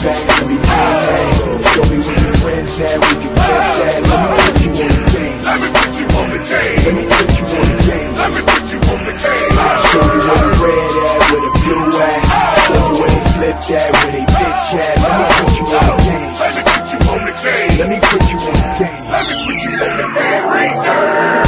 bang, let me bang bang. Show me where your friends at, we can flip that. Let me put you on the game. Let me put you on the game. Let me put you on the game. Let me put you on the game. Show you where the red at, where the blue at. Show you where they flip that, where they bitch at. Let me put you on the game. Let me put you on the game. Let me put you on the game. Let me put you on the game right there.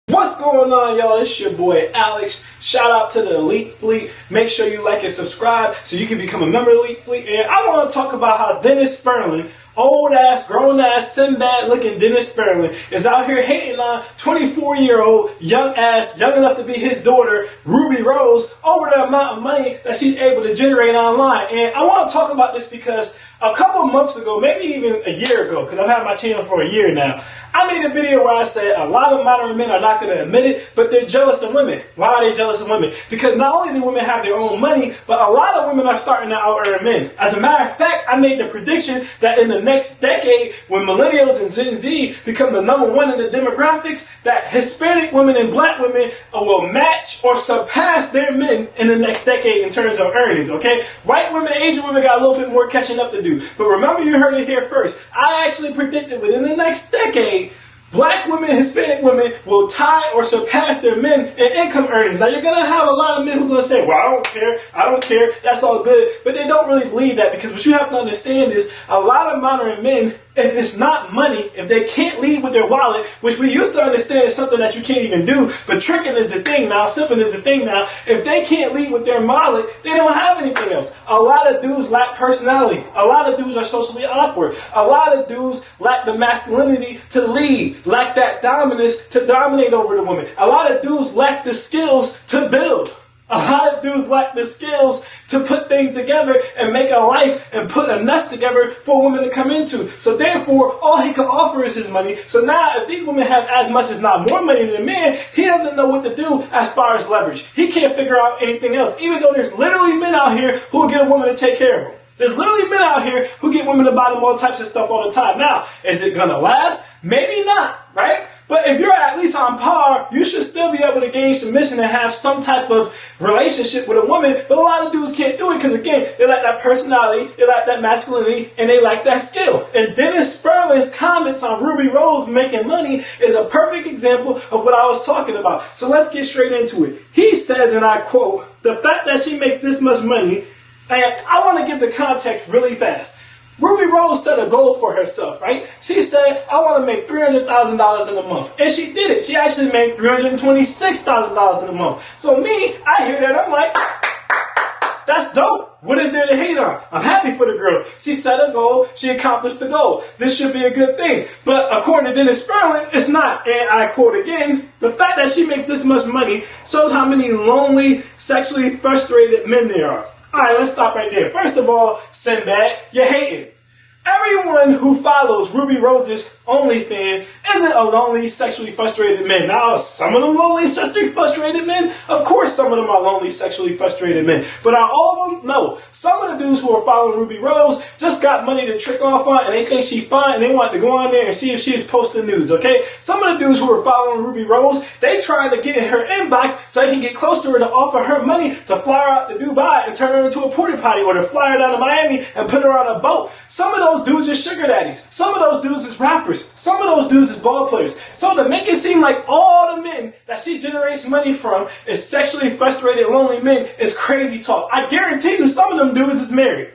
What's going on, y'all? It's your boy Alex. Shout out to the Elite Fleet. Make sure you like and subscribe so you can become a member of Elite Fleet. And I want to talk about how Dennis Spurling, old ass, grown ass, Sinbad looking Dennis Spurling, is out here hating on 24-year-old young enough to be his daughter, Rubi Rose, over the amount of money that she's able to generate online. And I want to talk about this because a couple months ago, maybe even a year ago, because I've had my channel for a year now, I made a video where I said a lot of modern men are not going to admit it, but they're jealous of women. Why are they jealous of women? Because not only do women have their own money, but a lot of women are starting to out-earn men. As a matter of fact, I made the prediction that in the next decade, when millennials and Gen Z become the #1 in the demographics, that Hispanic women and black women will match or surpass their men in the next decade in terms of earnings, okay? White women, Asian women got a little bit more catching up to do. But remember, you heard it here first. I actually predicted within the next decade, black women, Hispanic women will tie or surpass their men in income earnings. Now, you're going to have a lot of men who are going to say, well, I don't care, that's all good. But they don't really believe that, because what you have to understand is a lot of modern men, if it's not money, if they can't lead with their wallet, which we used to understand is something that you can't even do, but tricking is the thing now, simping is the thing now. If they can't lead with their wallet, they don't have anything else. A lot of dudes lack personality. A lot of dudes are socially awkward. A lot of dudes lack the masculinity to lead, lack that dominance to dominate over the woman. A lot of dudes lack the skills to build. A lot of dudes lack the skills to put things together and make a life and put a nest together for women to come into. So therefore, all he can offer is his money. So now, if these women have as much, if not more money than the man, he doesn't know what to do as far as leverage. He can't figure out anything else, even though there's literally men out here who will get a woman to take care of him. There's literally men out here who get women to buy them all types of stuff all the time. Now, is it going to last? Maybe not, right? But if you're at least on par, you should still be able to gain submission and have some type of relationship with a woman. But a lot of dudes can't do it because, again, they lack that personality, they lack that masculinity, and they lack that skill. And Dennis Spurling's comments on Rubi Rose making money is a perfect example of what I was talking about. So let's get straight into it. He says, and I quote, "The fact that she makes this much money," and I want to give the context really fast. Rubi Rose set a goal for herself, right? She said, I want to make $300,000 in a month. And she did it. She actually made $326,000 in a month. So me, I hear that, I'm like, that's dope. What is there to hate on? I'm happy for the girl. She set a goal. She accomplished the goal. This should be a good thing. But according to Dennis Spurling, it's not. And I quote again, "The fact that she makes this much money shows how many lonely, sexually frustrated men there are." All right, let's stop right there. First of all, Sinbad, you're hating. Everyone who follows Rubi Rose's OnlyFans isn't a lonely, sexually frustrated man. Now, some of them lonely, sexually frustrated men? Of course some of them are lonely, sexually frustrated men. But are all of them? No. Some of the dudes who are following Rubi Rose just got money to trick off on, and they think she's fine, and they want to go on there and see if she's posting news, okay? Some of the dudes who are following Rubi Rose, they trying to get in her inbox so they can get close to her to offer her money to fly her out to Dubai and turn her into a porta potty, or to fly her down to Miami and put her on a boat. Some of those dudes are sugar daddies. Some of those dudes is rappers. Some of those dudes is ball players. So to make it seem like all the men that she generates money from is sexually frustrated, lonely men is crazy talk. I guarantee you some of them dudes is married.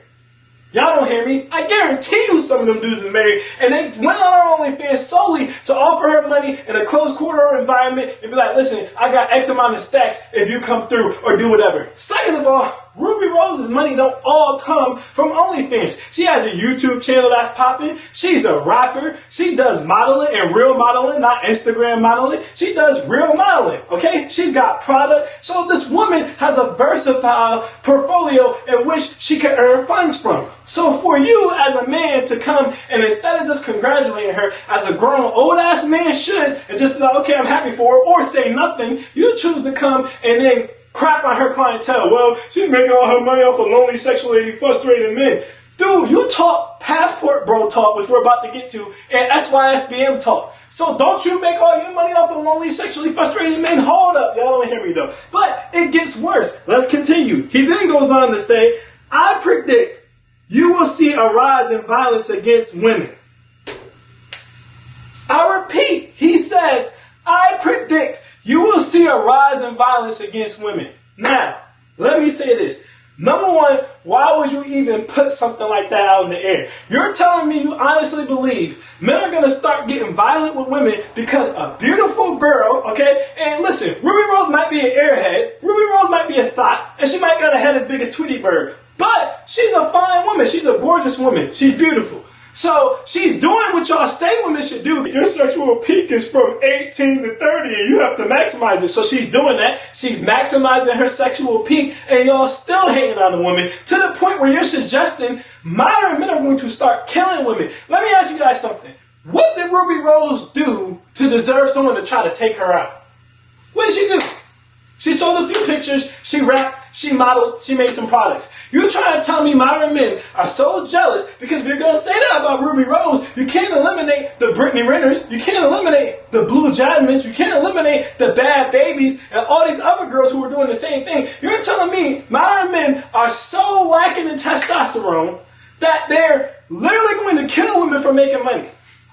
Y'all don't hear me? I guarantee you some of them dudes is married. And they went on her OnlyFans solely to offer her money in a closed quarter environment and be like, listen, I got X amount of stacks if you come through or do whatever. Second of all, Rubi Rose's money don't all come from OnlyFans. She has a YouTube channel that's popping. She's a rapper. She does modeling and real modeling, not Instagram modeling. She does real modeling, okay? She's got product. So this woman has a versatile portfolio in which she can earn funds from. So for you as a man to come and instead of just congratulating her as a grown old ass man should and just be like, okay, I'm happy for her, or say nothing, you choose to come and then crap on her clientele. Well, she's making all her money off of lonely, sexually frustrated men. Dude, you talk passport bro talk, which we're about to get to, and SYSBM talk. So don't you make all your money off of lonely, sexually frustrated men? Hold up. Y'all don't hear me though. But it gets worse. Let's continue. He then goes on to say, I predict you will see a rise in violence against women. I repeat, he says, I predict you will see a rise in violence against women. Now, let me say this. Number one, why would you even put something like that out in the air? You're telling me you honestly believe men are going to start getting violent with women because a beautiful girl, okay? And listen, Rubi Rose might be an airhead. Rubi Rose might be a thought. And she might got a head as big as Tweety Bird. But she's a fine woman. She's a gorgeous woman. She's beautiful. So she's doing what y'all say women should do. Your sexual peak is from 18 to 30 and you have to maximize it. So she's doing that. She's maximizing her sexual peak and y'all still hating on the woman to the point where you're suggesting modern men are going to start killing women. Let me ask you guys something. What did Rubi Rose do to deserve someone to try to take her out? What did she do? She sold a few pictures, she rapped, she modeled, she made some products. You trying to tell me modern men are so jealous because if you're going to say that about Rubi Rose, you can't eliminate the Brittany Renners, you can't eliminate the Blue Jasmines, you can't eliminate the Bad Babies and all these other girls who are doing the same thing. You're telling me modern men are so lacking in testosterone that they're literally going to kill women for making money.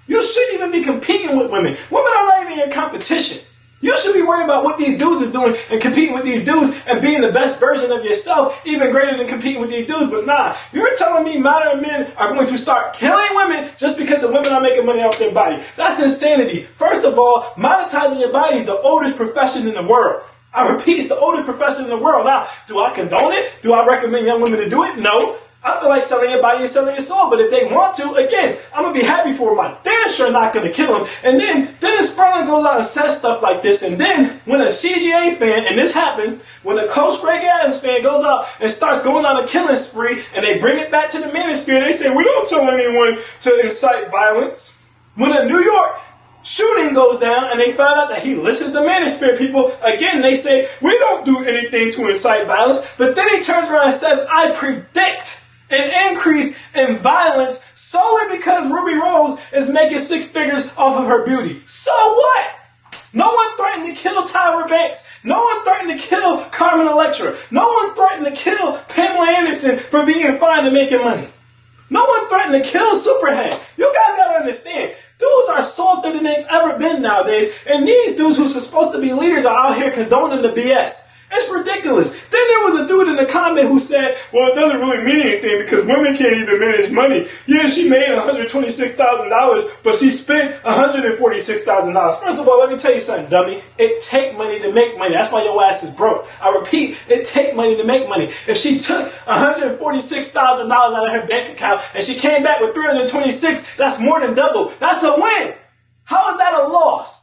You shouldn't even be competing with women. Women are not even your competition. You should be worried about what these dudes is doing and competing with these dudes and being the best version of yourself, even greater than competing with these dudes. But nah, you're telling me modern men are going to start killing women just because the women are making money off their body. That's insanity. First of all, monetizing your body is the oldest profession in the world. I repeat, it's the oldest profession in the world. Now, do I condone it? Do I recommend young women to do it? No. I feel like selling your body and selling your soul. But if they want to, again, I'm going to be happy for them. I'm damn sure not going to kill them. And then Dennis Spurling goes out and says stuff like this. And then when a CGA fan, and this happens, when a Coach Greg Adams fan goes out and starts going on a killing spree, and they bring it back to the manosphere, they say, we don't tell anyone to incite violence. When a New York shooting goes down and they find out that he listens to manosphere people, again, they say, we don't do anything to incite violence. But then he turns around and says, I predict an increase in violence solely because Rubi Rose is making six figures off of her beauty. So what? No one threatened to kill Tyra Banks. No one threatened to kill Carmen Electra. No one threatened to kill Pamela Anderson for being fine and making money. No one threatened to kill Superhead. You guys gotta understand, dudes are softer than they've ever been nowadays, and these dudes who are supposed to be leaders are out here condoning the BS. It's ridiculous. Then there was a dude in the comment who said, well, it doesn't really mean anything because women can't even manage money. Yeah, she made $126,000, but she spent $146,000. First of all, let me tell you something, dummy. It take money to make money. That's why your ass is broke. I repeat, it take money to make money. If she took $146,000 out of her bank account and she came back with $326, that's more than double. That's a win. How is that a loss?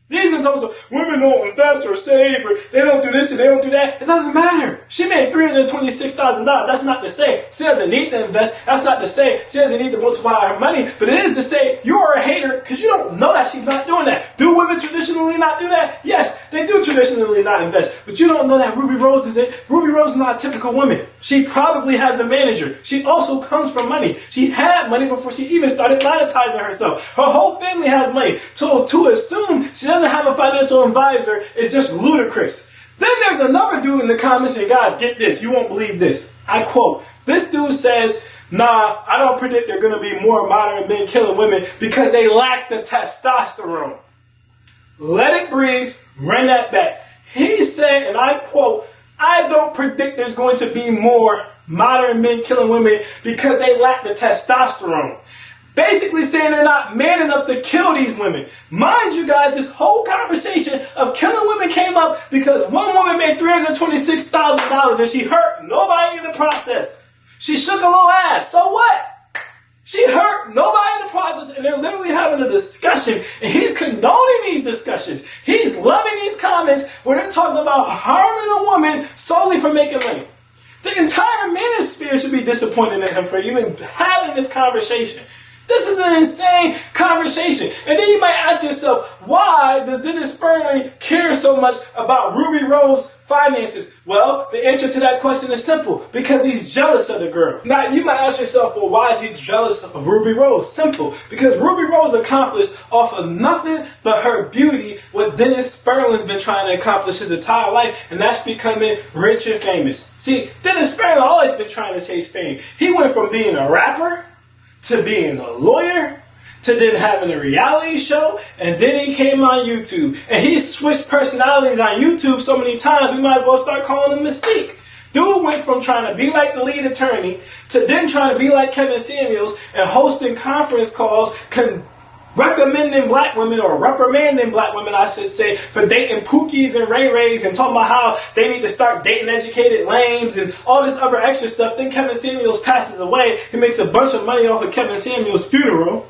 These are those women don't invest or save or they don't do this and they don't do that. It doesn't matter. She made $326,000. That's not to say she doesn't need to invest. That's not to say she doesn't need to multiply her money. But it is to say you are a hater because you don't know that she's not doing that. Do women traditionally not do that? Yes, they do traditionally not invest. But you don't know that Rubi Rose isn't. Rubi Rose is not a typical woman. She probably has a manager. She also comes from money. She had money before she even started monetizing herself. Her whole family has money. So to assume she doesn't have a financial advisor is just ludicrous. Then there's another dude in the comments, and guys, get this, you won't believe this. I quote, this dude says, nah, I don't predict there are going to be more modern men killing women because they lack the testosterone. Let it breathe, run that back. He said, and I quote, I don't predict there's going to be more modern men killing women because they lack the testosterone. basically saying they're not man enough to kill these women. Mind you guys, this whole conversation of killing women came up because one woman made $326,000 and she hurt nobody in the process. She shook a little ass. So what? She hurt nobody in the process, and they're literally having a discussion, and he's condoning these discussions. He's loving these comments where they're talking about harming a woman solely for making money. The entire manosphere should be disappointed in him for even having this conversation. This is an insane conversation. And then you might ask yourself, why does Dennis Spurling care so much about Rubi Rose finances? Well, the answer to that question is simple. Because he's jealous of the girl. Now, you might ask yourself, well, why is he jealous of Rubi Rose? Simple. Because Rubi Rose accomplished off of nothing but her beauty what Dennis Spurling's been trying to accomplish his entire life, and that's becoming rich and famous. See, Dennis Spurling always been trying to chase fame. He went from being a rapper to being a lawyer, to then having a reality show, and then he came on YouTube. And he switched personalities on YouTube so many times, we might as well start calling him Mystique. Dude went from trying to be like the lead attorney, to then trying to be like Kevin Samuels, and hosting conference calls, recommending black women, or reprimanding black women, I should say, for dating Pookies and Ray Rays, and talking about how they need to start dating educated lames and all this other extra stuff. Then Kevin Samuels passes away. He makes a bunch of money off of Kevin Samuels' funeral.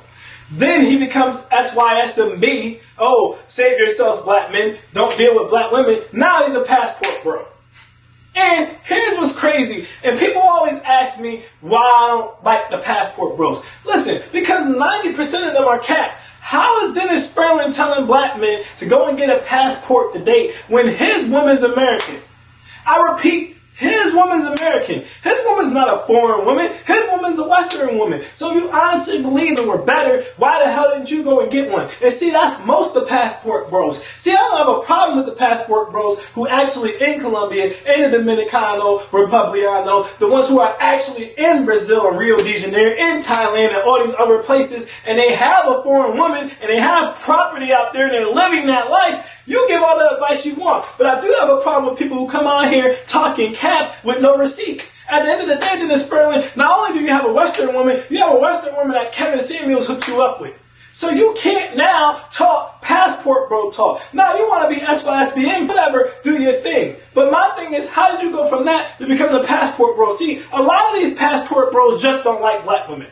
Then he becomes SYSMB. Oh, save yourselves, black men. Don't deal with black women. Now he's a passport bro. And here's what's crazy, and people always ask me why I don't like the passport bros. Listen, because 90% of them are cap. How is Dennis Spurling telling black men to go and get a passport to date when his woman's American? I repeat, his woman's American. His woman's not a foreign woman. His woman's a Western woman. So if you honestly believe that we're better, why the hell didn't you go and get one? And see, that's most of the passport bros. See, I don't have a problem with the passport bros who actually in Colombia, in the Dominicano, Republicano, the ones who are actually in Brazil and Rio de Janeiro, in Thailand and all these other places, and they have a foreign woman, and they have property out there, and they're living that life. You give all the advice you want. But I do have a problem with people who come out here talking cap with no receipts. At the end of the day, Dennis Spurling, not only do you have a Western woman, you have a Western woman that Kevin Samuels hooked you up with. So you can't now talk passport bro talk. Now, if you want to be SYSBN, whatever, do your thing. But my thing is, how did you go from that to become the passport bro? See, a lot of these passport bros just don't like black women.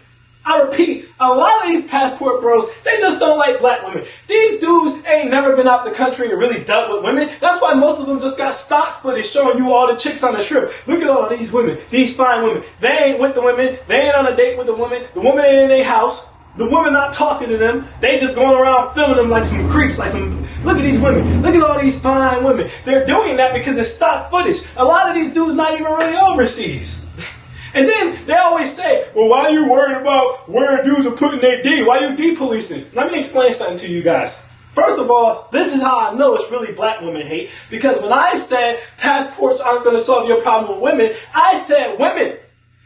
I repeat, a lot of these passport bros, they just don't like black women. These dudes ain't never been out the country and really dealt with women. That's why most of them just got stock footage showing you all the chicks on the strip. Look at all these women, these fine women. They ain't with the women. They ain't on a date with the woman. The woman ain't in their house. The woman not talking to them. They just going around filming them like some creeps, like some, look at these women. Look at all these fine women. They're doing that because it's stock footage. A lot of these dudes not even really overseas. And then they always say, well, why are you worried about where dudes are putting their D? Why are you depolicing? Let me explain something to you guys. First of all, this is how I know it's really black women hate. Because when I said passports aren't going to solve your problem with women, I said women.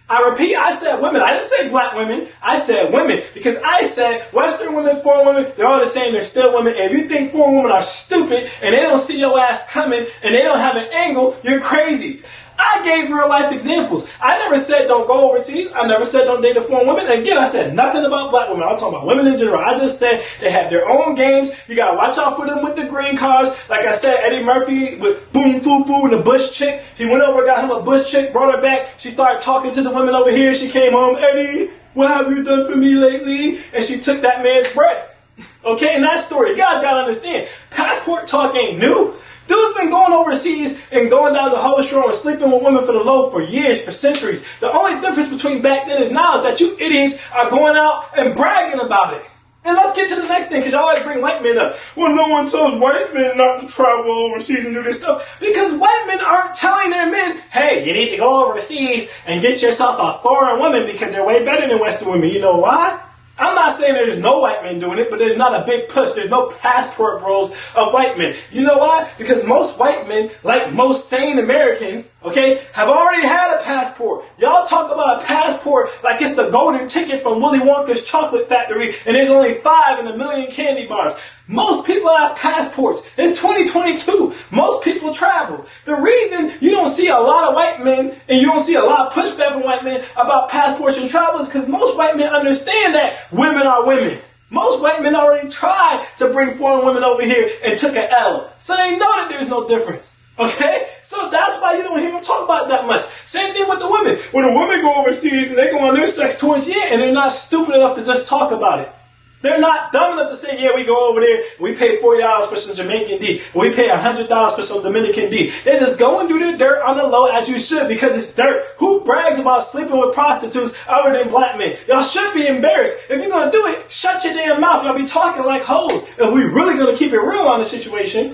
I repeat, I said women. I didn't say black women. I said women. Because I said Western women, foreign women, they're all the same. They're still women. And if you think foreign women are stupid and they don't see your ass coming and they don't have an angle, you're crazy. I gave real life examples. I never said don't go overseas. I never said don't date a foreign woman. And again, I said nothing about black women. I was talking about women in general. I just said they have their own games. You gotta watch out for them with the green cards. Like I said, Eddie Murphy with Boom Foo Foo and the Bush chick. He went over, got him a Bush chick, brought her back. She started talking to the women over here. She came home, Eddie, what have you done for me lately? And she took that man's breath. Okay, and that story, you guys gotta understand. Passport talk ain't new. Dude's been going overseas and going down the whole shore and sleeping with women for the low for years, for centuries. The only difference between back then and now is that you idiots are going out and bragging about it. And let's get to the next thing, because y'all always bring white men up. Well, no one tells white men not to travel overseas and do this stuff. Because white men aren't telling their men, hey, you need to go overseas and get yourself a foreign woman because they're way better than Western women. You know why? I'm not saying there's no white men doing it, but there's not a big push. There's no passport bros of white men. You know why? Because most white men, like most sane Americans, okay, have already had a passport. Y'all talk about a passport like it's the golden ticket from Willy Wonka's chocolate factory and there's only 5 in a million candy bars. Most people have passports. It's 2022. Most people travel. The reason you don't see a lot of white men and you don't see a lot of pushback from white men about passports and travel is because most white men understand that women are women. Most white men already tried to bring foreign women over here and took an L. So they know that there's no difference. Okay? So that's why you don't hear them talk about it that much. Same thing with the women. When the women go overseas and they go on their sex tours, and they're not stupid enough to just talk about it. They're not dumb enough to say, yeah, we go over there, we pay $40 for some Jamaican D, we pay $100 for some Dominican D. They just go and do their dirt on the low as you should because it's dirt. Who brags about sleeping with prostitutes other than black men? Y'all should be embarrassed. If you're going to do it, shut your damn mouth. Y'all be talking like hoes. If we really going to keep it real on the situation,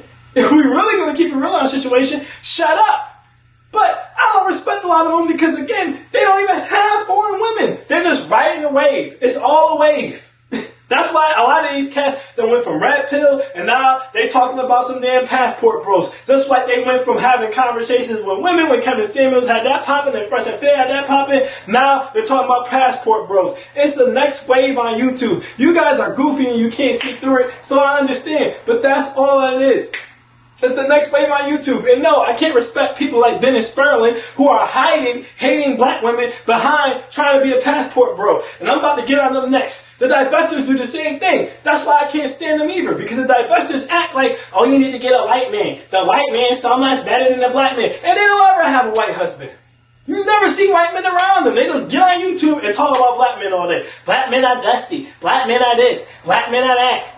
shut up. But I don't respect a lot of them because, again, they don't even have foreign women. They're just riding a wave. It's all a wave. That's why a lot of these cats that went from red pill and now they talking about some damn passport bros. Just like they went from having conversations with women when Kevin Samuels had that popping and Fresh and Fair had that popping. Now they're talking about passport bros. It's the next wave on YouTube. You guys are goofy and you can't see through it, so I understand. But that's all it is. It's the next wave on YouTube. And no, I can't respect people like Dennis Spurling who are hating black women behind trying to be a passport bro. And I'm about to get on them next. The divestors do the same thing. That's why I can't stand them either. Because the divestors act like, oh, you need to get a white man. The white man is so much better than the black man. And they don't ever have a white husband. You never see white men around them. They just get on YouTube and talk about black men all day. Black men are dusty. Black men are this. Black men are that.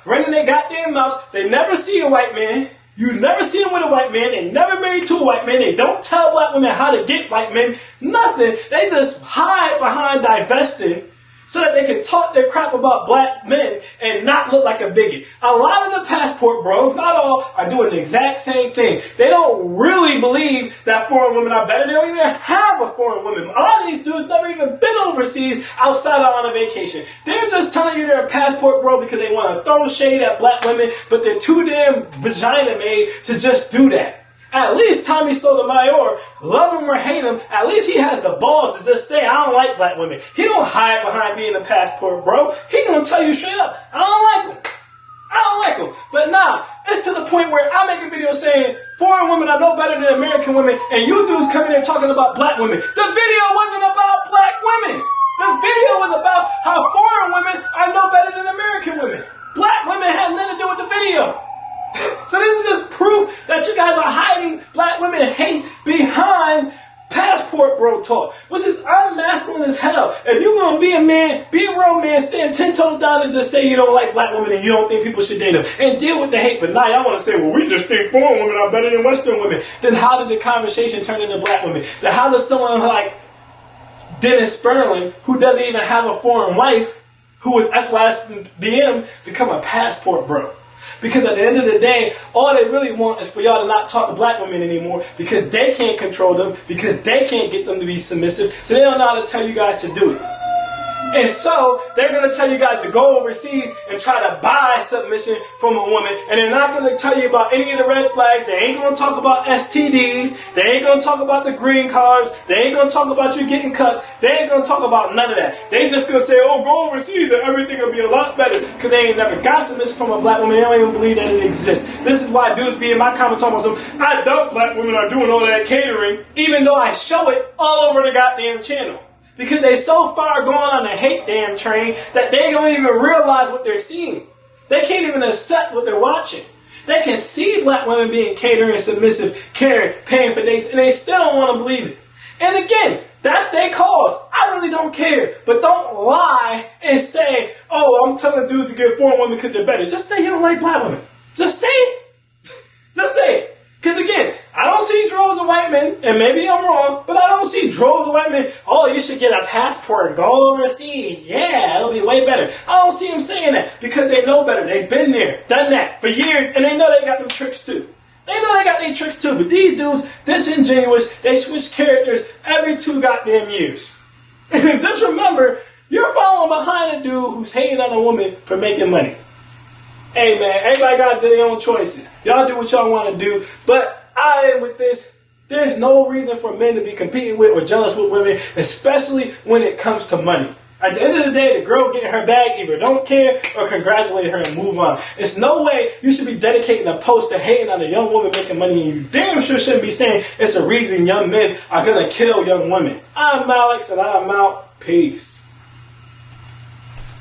Running their goddamn mouths. They never see a white man. You never see them with a white man. They never married to a white man. They don't tell black women how to get white men. Nothing. They just hide behind divesting so that they can talk their crap about black men and not look like a bigot. A lot of the passport bros, not all, are doing the exact same thing. They don't really believe that foreign women are better. They don't even have a foreign woman. A lot of these dudes never even been overseas outside of on a vacation. They're just telling you they're a passport bro because they want to throw shade at black women, but they're too damn vagina made to just do that. At least Tommy Sotomayor, love him or hate him, at least he has the balls to just say, I don't like black women. He don't hide behind being a passport bro. He gonna tell you straight up, I don't like them. I don't like them. But nah, it's to the point where I make a video saying, foreign women are no better than American women, and you dudes coming in talking about black women. The video wasn't about black women. The video was about how foreign women are no better than American women. Black women had nothing to do with the video. So this is just proof that you guys are hiding black women hate behind passport bro talk, which is unmasculine as hell. If you're going to be a man, be a real man, stand 10 toes down and just say you don't like black women and you don't think people should date them and deal with the hate. But now y'all want to say, well, we just think foreign women are better than Western women. Then how did the conversation turn into black women? Then how does someone like Dennis Spurling, who doesn't even have a foreign wife, who is SYSBM, become a passport bro? Because at the end of the day, all they really want is for y'all to not talk to black women anymore because they can't control them, because they can't get them to be submissive, so they don't know how to tell you guys to do it. And so, they're going to tell you guys to go overseas and try to buy submission from a woman, and they're not going to tell you about any of the red flags. They ain't going to talk about STDs. They ain't going to talk about the green cards. They ain't going to talk about you getting cut. They ain't going to talk about none of that. They just going to say, oh, go overseas and everything will be a lot better, because they ain't never got submission from a black woman. They don't even believe that it exists. This is why dudes be in my comments talking about some, I doubt black women are doing all that catering, even though I show it all over the goddamn channel. Because they so far going on the hate damn train that they don't even realize what they're seeing. They can't even accept what they're watching. They can see black women being catering, submissive, caring, paying for dates, and they still don't want to believe it. And again, that's their cause. I really don't care. But don't lie and say, oh, I'm telling dudes to get foreign women because they're better. Just say you don't like black women. Just say it. Just say it. Because again, I don't see droves of white men, and maybe I'm wrong, but I don't see droves of white men, oh, you should get a passport and go overseas. Yeah, it'll be way better. I don't see them saying that because they know better. They've been there, done that for years, and they know they got them tricks too. They know they got their tricks too, but these dudes, disingenuous, they switch characters every 2 goddamn years. And just remember, you're following behind a dude who's hating on a woman for making money. Hey man, everybody got their own choices. Y'all do what y'all want to do. But I am with this. There's no reason for men to be competing with or jealous with women, especially when it comes to money. At the end of the day, the girl getting her bag either don't care or congratulate her and move on. It's no way you should be dedicating a post to hating on a young woman making money, and you damn sure shouldn't be saying it's a reason young men are gonna kill young women. I'm Alex, and I'm out. Peace.